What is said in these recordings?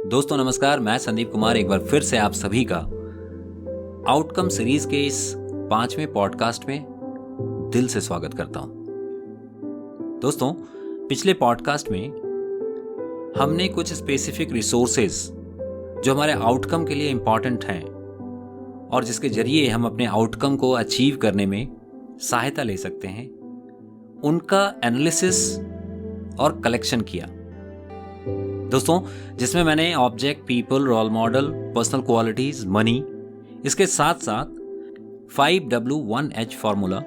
दोस्तों नमस्कार, मैं संदीप कुमार एक बार फिर से आप सभी का आउटकम सीरीज के इस 5वें पॉडकास्ट में दिल से स्वागत करता हूं। दोस्तों, पिछले पॉडकास्ट में हमने कुछ स्पेसिफिक रिसोर्सेज जो हमारे आउटकम के लिए इंपॉर्टेंट हैं और जिसके जरिए हम अपने आउटकम को अचीव करने में सहायता ले सकते हैं, उनका एनालिसिस और कलेक्शन किया। दोस्तों, जिसमें मैंने object, people, role model, personal qualities, money, इसके साथ साथ 5W1H फॉर्मूला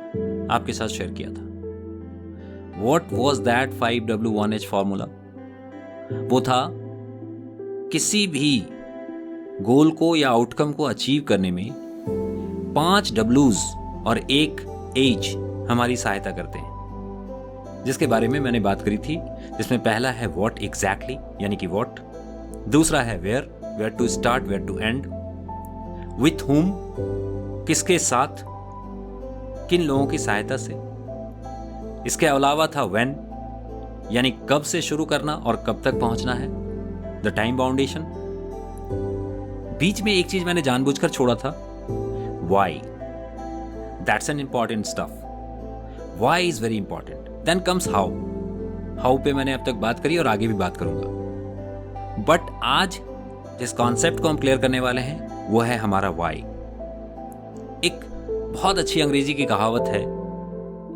आपके साथ शेयर किया था। What was that 5W1H formula? वो था किसी भी गोल को या आउटकम को अचीव करने में 5 W's और 1 H हमारी सहायता करते हैं, जिसके बारे में मैंने बात करी थी। जिसमें पहला है व्हाट एग्जैक्टली, यानी कि व्हाट। दूसरा है where to start, where to end, with whom, किसके साथ, किन लोगों की सहायता से। इसके अलावा था व्हेन, यानी कब से शुरू करना और कब तक पहुंचना है, द टाइम बाउंडेशन। बीच में एक चीज मैंने जानबूझकर छोड़ा था, why. That's an important stuff. Why is very important. Then comes how. How पे मैंने अब तक बात करी और आगे भी बात करूंगा। बट आज जिस कॉन्सेप्ट को हम क्लियर करने वाले हैं वो है हमारा व्हाई। एक बहुत अच्छी अंग्रेजी की कहावत है,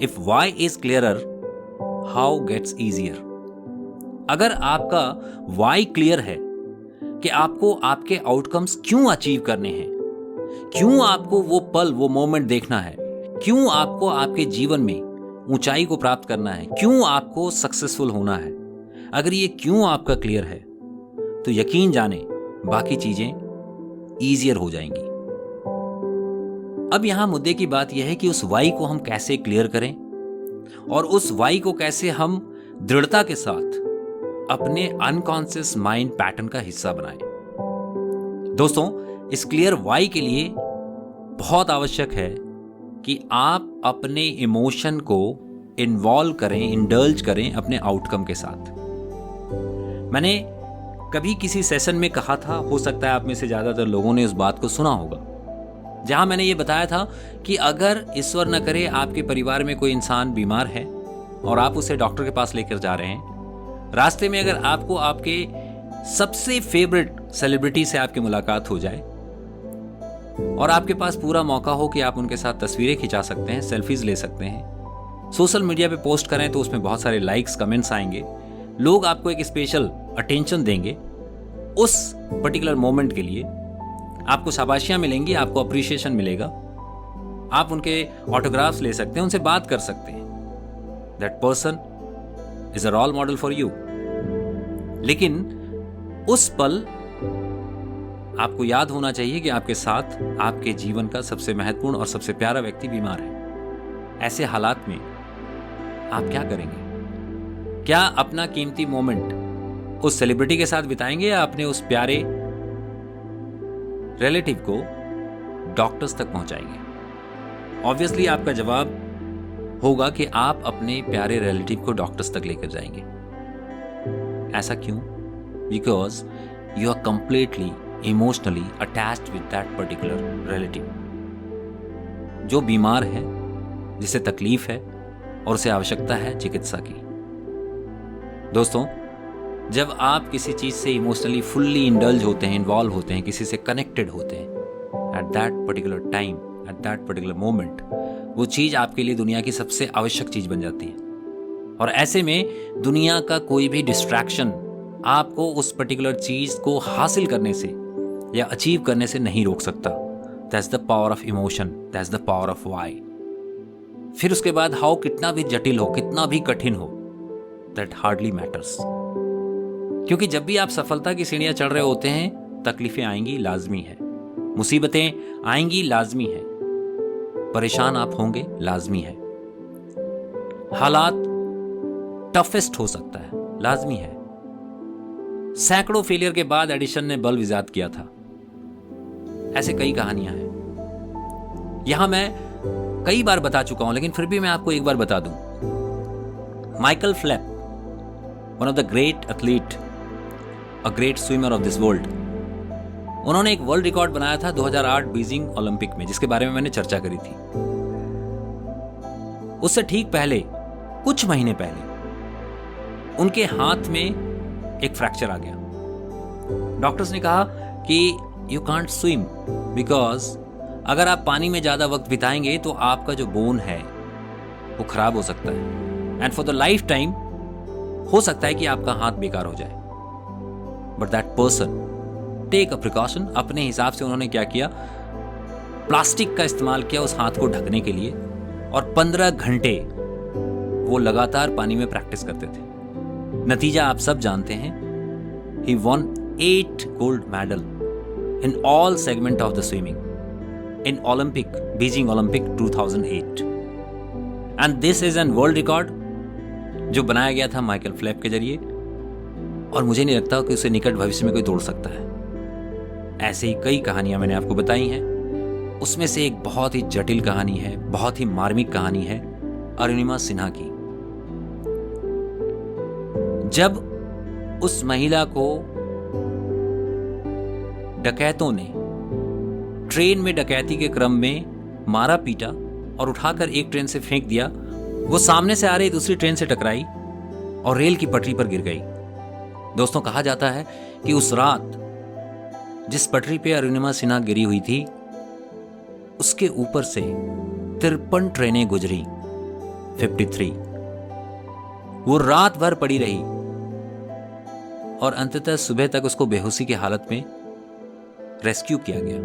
if why is clearer, how gets easier. अगर आपका व्हाई क्लियर है कि आपको आपके आउटकम्स क्यों अचीव करने हैं, क्यों आपको वो पल, वो मोमेंट देखना है, क्यों आपको आपके जीवन में ऊंचाई को प्राप्त करना है, क्यों आपको सक्सेसफुल होना है, अगर ये क्यों आपका क्लियर है तो यकीन जाने बाकी चीजें ईजियर हो जाएंगी। अब यहां मुद्दे की बात यह है कि उस वाई को हम कैसे क्लियर करें और उस वाई को कैसे हम दृढ़ता के साथ अपने अनकॉन्शियस माइंड पैटर्न का हिस्सा बनाएं। दोस्तों, इस क्लियर वाई के लिए बहुत आवश्यक है कि आप अपने इमोशन को इन्वॉल्व करें, इंडल्ज करें अपने आउटकम के साथ। मैंने कभी किसी सेशन में कहा था, हो सकता है आप में से ज्यादातर लोगों ने उस बात को सुना होगा, जहां मैंने ये बताया था कि अगर ईश्वर न करे आपके परिवार में कोई इंसान बीमार है और आप उसे डॉक्टर के पास लेकर जा रहे हैं, रास्ते में अगर आपको आपके सबसे फेवरेट सेलिब्रिटी से आपकी मुलाकात हो जाए और आपके पास पूरा मौका हो कि आप उनके साथ तस्वीरें खिंचा सकते हैं, सेल्फीज ले सकते हैं, सोशल मीडिया पे पोस्ट करें तो उसमें बहुत सारे लाइक्स, कमेंट्स आएंगे, लोग आपको एक स्पेशल अटेंशन देंगे, उस पर्टिकुलर मोमेंट के लिए आपको शाबाशियां मिलेंगी, आपको अप्रिशिएशन मिलेगा, आप उनके ऑटोग्राफ्स ले सकते हैं, उनसे बात कर सकते हैं। That person is a role model for you. लेकिन उस पल आपको याद होना चाहिए कि आपके साथ आपके जीवन का सबसे महत्वपूर्ण और सबसे प्यारा व्यक्ति बीमार है। ऐसे हालात में आप क्या करेंगे? क्या अपना कीमती मोमेंट उस सेलिब्रिटी के साथ बिताएंगे या अपने उस प्यारे रिलेटिव को डॉक्टर्स तक पहुंचाएंगे? ऑब्वियसली आपका जवाब होगा कि आप अपने प्यारे रिलेटिव को डॉक्टर्स तक लेकर जाएंगे। ऐसा क्यों? Because you are completely emotionally attached with that particular relative जो बीमार है, जिसे तकलीफ है और उसे आवश्यकता है चिकित्सा की। दोस्तों, जब आप किसी चीज से इमोशनली फुल्ली इंडल्ज होते हैं, इन्वॉल्व होते हैं, किसी से कनेक्टेड होते हैं, at that particular time, at that particular moment, वो चीज आपके लिए दुनिया की सबसे आवश्यक चीज बन जाती है। और ऐसे में दुनिया का कोई भी डिस्ट्रैक्शन आपको उस पर्टिकुलर चीज को हासिल करने से या अचीव करने से नहीं रोक सकता। That's the power of emotion, that's the power of why. फिर उसके बाद हाउ कितना भी जटिल हो, कितना भी कठिन हो, दैट हार्डली मैटर्स। क्योंकि जब भी आप सफलता की सीढ़ियां चढ़ रहे होते हैं, तकलीफें आएंगी, लाजमी है, मुसीबतें आएंगी, लाजमी है, परेशान आप होंगे, लाजमी है, हालात टफेस्ट हो सकता है, लाजमी है। सैकड़ों फेलियर के बाद एडिशन ने बल्ब इजाद किया था। ऐसे कई कहानियां हैं, यहां मैं कई बार बता चुका हूं, लेकिन फिर भी मैं आपको एक बार बता दूं। Michael Phelps, one of the great athlete a great swimmer of this world. उन्होंने एक वर्ल्ड रिकॉर्ड बनाया था 2008 बीजिंग ओलंपिक में, जिसके बारे में मैंने चर्चा करी थी। उससे ठीक पहले, कुछ महीने पहले, उनके हाथ में एक फ्रैक्चर आ गया। डॉक्टर्स ने कहा कि यू कांट स्विम बिकॉज अगर आप पानी में ज्यादा वक्त बिताएंगे तो आपका जो बोन है वो खराब हो सकता है, and for the life time हो सकता है कि आपका हाथ बेकार हो जाए। But that person take a precaution. अपने हिसाब से उन्होंने क्या किया, प्लास्टिक का इस्तेमाल किया उस हाथ को ढकने के लिए, और 15 घंटे वो लगातार पानी में प्रैक्टिस करते थे। नतीजा आप सब जानते हैं, he won 8 gold medal in all segment of the swimming in Olympic, Beijing Olympic 2008। And this is an world record जो बनाया गया था माइकल फेल्प्स के जरिए, और मुझे नहीं लगता कि उसे निकट भविष्य में कोई तोड़ सकता है। ऐसे ही कई कहानियां मैंने आपको बताई हैं, उसमें से एक बहुत ही जटिल कहानी है, बहुत ही मार्मिक कहानी है अरुणिमा सिन्हा की। जब उस महिला को डकैतों ने ट्रेन में डकैती के क्रम में मारा पीटा और उठाकर एक ट्रेन से फेंक दिया, वो सामने से आ रही दूसरी ट्रेन से टकराई और रेल की पटरी पर गिर गई। दोस्तों, कहा जाता है कि उस रात जिस पटरी पे अरुणिमा सिन्हा गिरी हुई थी, उसके ऊपर से 53 ट्रेनें गुजरी, 53। वो रात भर पड़ी रही और अंततः सुबह तक उसको बेहोशी की हालत में रेस्क्यू किया गया।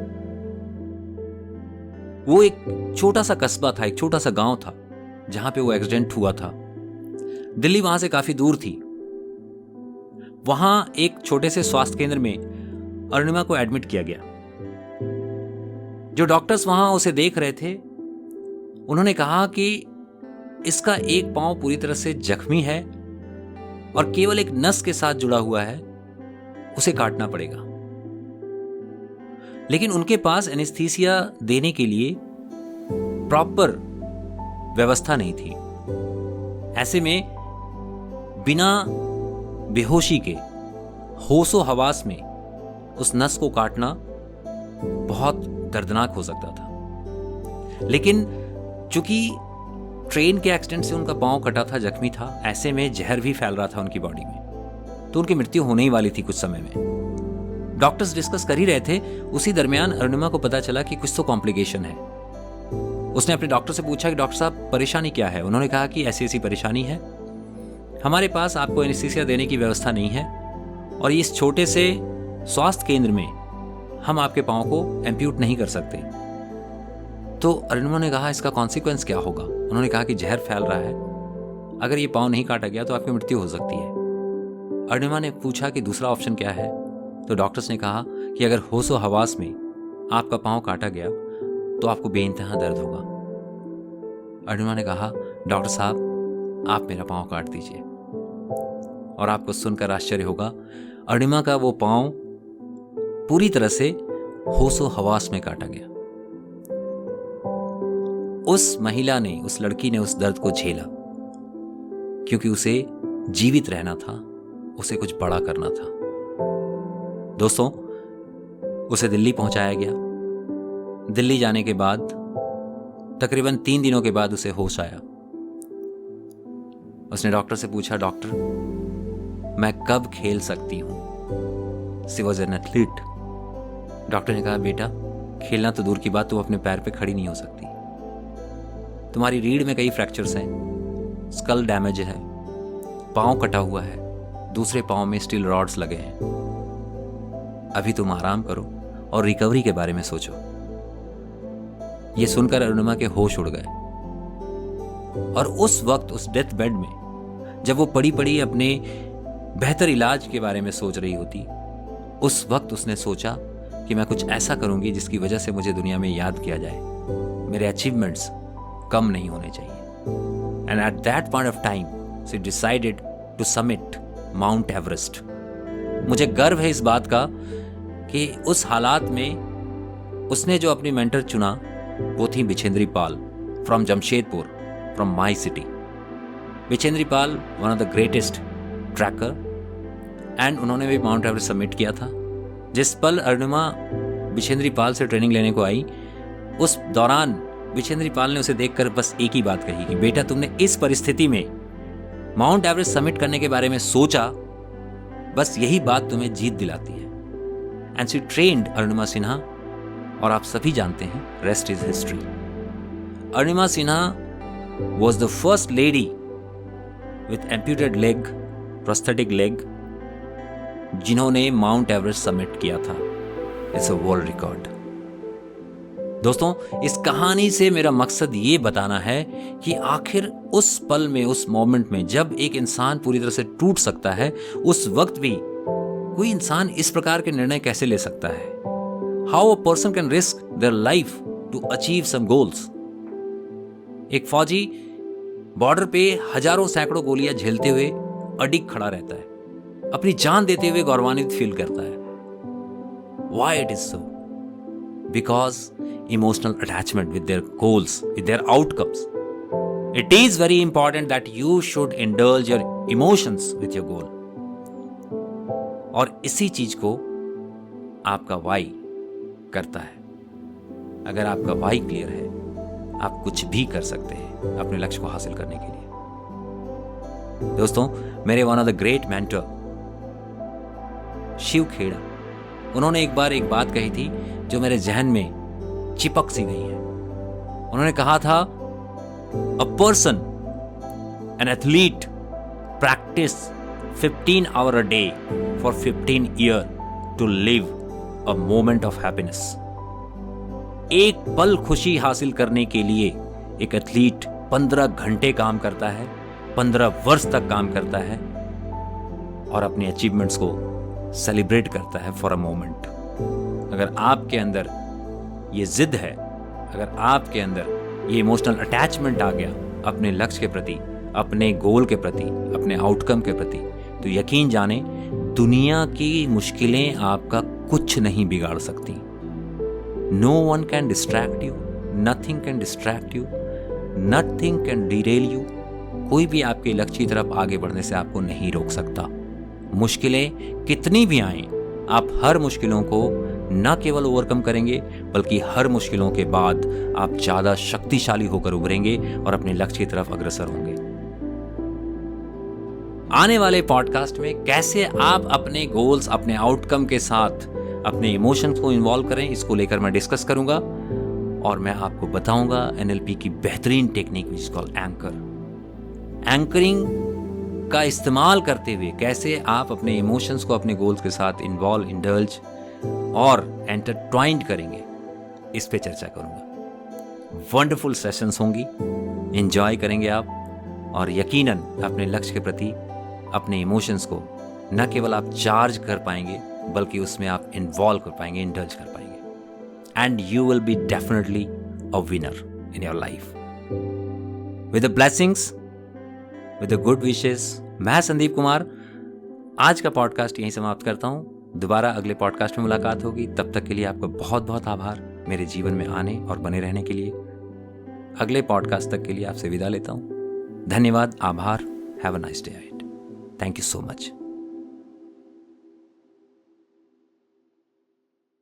वो एक छोटा सा कस्बा था, एक छोटा सा गांव था जहां पे वो एक्सीडेंट हुआ था। दिल्ली वहां से काफी दूर थी। वहां एक छोटे से स्वास्थ्य केंद्र में अरुणिमा को एडमिट किया गया। जो डॉक्टर्स वहां उसे देख रहे थे, उन्होंने कहा कि इसका एक पांव पूरी तरह से जख्मी है और केवल एक नस के साथ जुड़ा हुआ है, उसे काटना पड़ेगा। लेकिन उनके पास एनेस्थीसिया देने के लिए प्रॉपर व्यवस्था नहीं थी। ऐसे में बिना बेहोशी के होशो हवास में उस नस को काटना बहुत दर्दनाक हो सकता था। लेकिन चूंकि ट्रेन के एक्सीडेंट से उनका पांव कटा था, जख्मी था, ऐसे में जहर भी फैल रहा था उनकी बॉडी में, तो उनकी मृत्यु होने ही वाली थी कुछ समय में। डॉक्टर्स डिस्कस कर ही रहे थे, उसी दरमियान अरुणिमा को पता चला कि कुछ तो कॉम्प्लिकेशन है। उसने अपने डॉक्टर से पूछा कि डॉक्टर साहब परेशानी क्या है। उन्होंने कहा कि ऐसी ऐसी परेशानी है, हमारे पास आपको एनेस्थीसिया देने की व्यवस्था नहीं है और इस छोटे से स्वास्थ्य केंद्र में हम आपके पांव को एम्प्यूट नहीं कर सकते। तो अरुणिमा ने कहा इसका कॉन्सिक्वेंस क्या होगा। उन्होंने कहा कि जहर फैल रहा है, अगर ये पांव नहीं काटा गया तो आपकी मृत्यु हो सकती है। अरुणिमा ने पूछा कि दूसरा ऑप्शन क्या है, तो डॉक्टर्स ने कहा कि अगर होशो हवास में आपका पांव काटा गया तो आपको बेइंतहा दर्द होगा। अरुणिमा ने कहा डॉक्टर साहब आप मेरा पांव काट दीजिए, और आपको सुनकर आश्चर्य होगा, अरुणिमा का वो पांव पूरी तरह से होशो हवास में काटा गया। उस महिला ने, उस लड़की ने उस दर्द को झेला, क्योंकि उसे जीवित रहना था, उसे कुछ बड़ा करना था। दोस्तों, उसे दिल्ली पहुंचाया गया। दिल्ली जाने के बाद तकरीबन 3 दिनों के बाद उसे होश आया। उसने डॉक्टर से पूछा, डॉक्टर मैं कब खेल सकती हूं? She was an athlete. Doctor ने कहा बेटा खेलना तो दूर की बात, तुम अपने पैर पे खड़ी नहीं हो सकती, तुम्हारी रीढ़ में कई फ्रैक्चर्स हैं, स्कल डैमेज है, पांव कटा हुआ है, दूसरे पांव में स्टील रॉड्स लगे हैं। अभी तुम आराम करो और रिकवरी के बारे में सोचो। यह सुनकर अरुणिमा के होश उड़ गए, और उस वक्त उस डेथ बेड में जब वो पड़ी पड़ी अपने बेहतर इलाज के बारे में सोच रही होती, उस वक्त उसने सोचा कि मैं कुछ ऐसा करूंगी जिसकी वजह से मुझे दुनिया में याद किया जाए, मेरे अचीवमेंट्स कम नहीं होने चाहिए। And at that point of time she decided to summit Mount Everest. मुझे गर्व है इस बात का कि उस हालात में उसने जो अपनी मेंटर चुना वो थी Bachendri Pal from Jamshedpur, from my city. Bachendri Pal one of the greatest trekker and उन्होंने भी माउंट एवरेस्ट सबमिट किया था। जिस पल अरुणिमा विशेंद्री पाल से ट्रेनिंग लेने को आई, उस दौरान विशेंद्री पाल ने उसे देखकर बस एक ही बात कही कि बेटा, तुमने इस परिस्थिति में माउंट एवरेस्ट सबमिट करने के बारे में सोचा, बस यही बात तुम्हें जीत दिलाती है। And she trained Arunima Sinha, और आप सभी जानते हैं, rest is history. Arunima Sinha was the first lady with amputed leg, prosthetic leg, जिन्होंने माउंट एवरेस्ट सबमिट किया था। It's a world record. दोस्तों, इस कहानी से मेरा मकसद ये बताना है कि आखिर उस पल में, उस मोमेंट में जब एक इंसान पूरी तरह से टूट सकता है, उस वक्त भी कोई इंसान इस प्रकार के निर्णय कैसे ले सकता है। How a person can risk their life to achieve some goals. एक फौजी बॉर्डर पे हजारों सैकड़ों गोलियां झेलते हुए अडिग खड़ा रहता है, अपनी जान देते हुए गौरवान्वित फील करता है। Why it is so? Because emotional attachment with their goals, with their outcomes. It is very important that you should indulge your emotions with your goal. और इसी चीज को आपका वाई करता है। अगर आपका वाई क्लियर है, आप कुछ भी कर सकते हैं अपने लक्ष्य को हासिल करने के लिए। दोस्तों, मेरे one of the great mentor Shiv Khera, उन्होंने एक बार एक बात कही थी जो मेरे जहन में चिपक सी गई है। उन्होंने कहा था, a person, an athlete practice 15 hours a day for 15 years to live a moment of happiness. एक पल खुशी हासिल करने के लिए एक एथलीट 15 घंटे काम करता है, 15 वर्ष तक काम करता है और अपने अचीवमेंट्स को सेलिब्रेट करता है फॉर अ मोमेंट। अगर आपके अंदर ये जिद है, अगर आपके अंदर ये इमोशनल अटैचमेंट आ गया अपने लक्ष्य के प्रति, अपने गोल के प्रति, अपने आउटकम के प्रति, तो यकीन जाने दुनिया की मुश्किलें आपका कुछ नहीं बिगाड़ सकती। No one can distract you, nothing can distract you, nothing can derail you. कोई भी आपके लक्ष्य की तरफ आगे बढ़ने से आपको नहीं रोक सकता। मुश्किलें कितनी भी आएं, आप हर मुश्किलों को न केवल ओवरकम करेंगे, बल्कि हर मुश्किलों के बाद आप ज्यादा शक्तिशाली होकर उभरेंगे और अपने लक्ष्य की तरफ अग्रसर होंगे। आने वाले पॉडकास्ट में कैसे आप अपने गोल्स, अपने आउटकम के साथ अपने इमोशंस को इन्वॉल्व करें, इसको लेकर मैं डिस्कस करूंगा और मैं आपको बताऊंगा एनएलपी की बेहतरीन technique which is called anchor. Anchoring का इस्तेमाल करते हुए कैसे आप अपने इमोशंस को अपने गोल्स के साथ इन्वॉल्व, इंडल्ज और एंटरट्वाइंड करेंगे, इस पे चर्चा करूंगा। वंडरफुल सेशंस होंगी, एंजॉय करेंगे आप और यकीनन अपने लक्ष्य के प्रति अपने इमोशंस को न केवल आप चार्ज कर पाएंगे, बल्कि उसमें आप इन्वॉल्व कर पाएंगे, इंडल्ज कर पाएंगे, and you will be definitely a winner in your life. With the blessings, with the good wishes, मैं संदीप कुमार आज का पॉडकास्ट यहीं समाप्त करता हूं। दोबारा अगले पॉडकास्ट में मुलाकात होगी। तब तक के लिए आपका बहुत बहुत आभार मेरे जीवन में आने और बने रहने के लिए। अगले पॉडकास्ट तक के लिए आपसे विदा लेता हूं। धन्यवाद, आभार। Have a nice day ahead. Thank you so much.